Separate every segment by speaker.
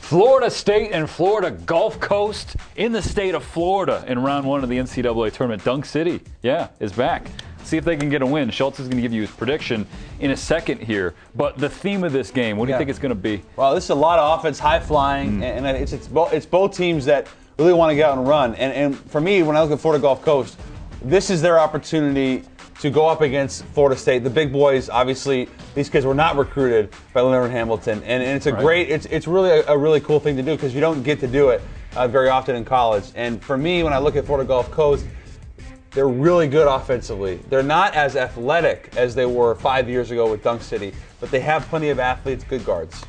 Speaker 1: Florida State and Florida Gulf Coast in the state of Florida in round one of the NCAA Tournament. Dunk City, is back. See if they can get a win. Schultz is going to give you his prediction in a second here. But the theme of this game, what do you think it's going to be?
Speaker 2: Well, this is a lot of offense, high flying, and it's both teams that really want to get out and run. And for me, when I look at Florida Gulf Coast, this is their opportunity to go up against Florida State. The big boys, obviously, these kids were not recruited by Leonard and Hamilton, and it's a great, it's really a really cool thing to do because you don't get to do it very often in college. And for me, when I look at Florida Gulf Coast, they're really good offensively. They're not as athletic as they were 5 years ago with Dunk City, but they have plenty of athletes, good guards.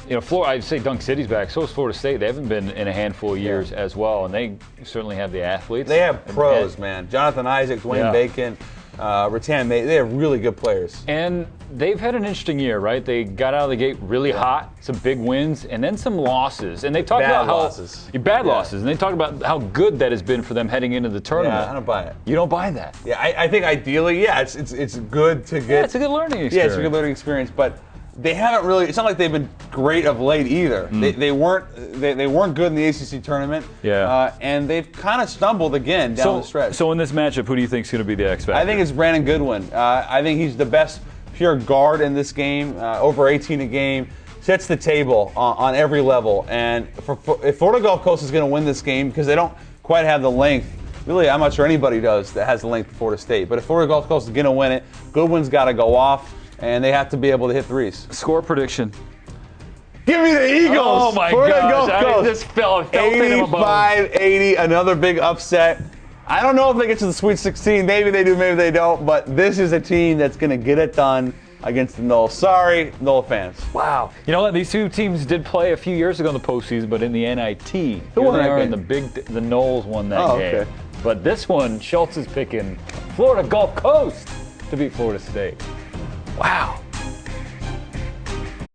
Speaker 1: You know, Florida, I'd say Dunk City's back. So is Florida State. They haven't been in a handful of years as well, and they certainly have the athletes.
Speaker 2: They have pros, man. Jonathan Isaac, Dwayne Bacon, Rattan May. They have really good players.
Speaker 1: And they've had an interesting year, right? They got out of the gate really hot, some big wins, and then some losses. And they talked about how bad losses, and they talked about how good that has been for them heading into the tournament.
Speaker 2: Yeah, I don't buy it.
Speaker 1: You don't buy that?
Speaker 2: Yeah, I think ideally, it's good to get.
Speaker 1: Yeah, it's a good learning experience.
Speaker 2: Yeah, it's a good learning experience, but they haven't really. It's not like they've been great of late either. They weren't good in the ACC tournament.
Speaker 1: Yeah.
Speaker 2: And they've kind of stumbled again down the stretch.
Speaker 1: So in this matchup, who do you think is going to be the X factor?
Speaker 2: I think it's Brandon Goodwin. I think he's the best pure guard in this game. Over 18 a game, sets the table on every level. And if Florida Gulf Coast is going to win this game because they don't quite have the length. Really, I'm not sure anybody does that has the length of Florida State. But if Florida Gulf Coast is going to win it, Goodwin's got to go off. And they have to be able to hit threes.
Speaker 1: Score prediction.
Speaker 2: Give me the Eagles.
Speaker 1: Oh, my gosh. I just felt in him above.
Speaker 2: 85-80, another big upset. I don't know if they get to the Sweet 16. Maybe they do, maybe they don't. But this is a team that's going to get it done against the Noles. Sorry, Nole fans.
Speaker 1: Wow. You know what? These two teams did play a few years ago in the postseason, but in the NIT.
Speaker 2: Who won that game?
Speaker 1: The Noles won that game. Okay. But this one, Schultz is picking Florida Gulf Coast to beat Florida State. Wow.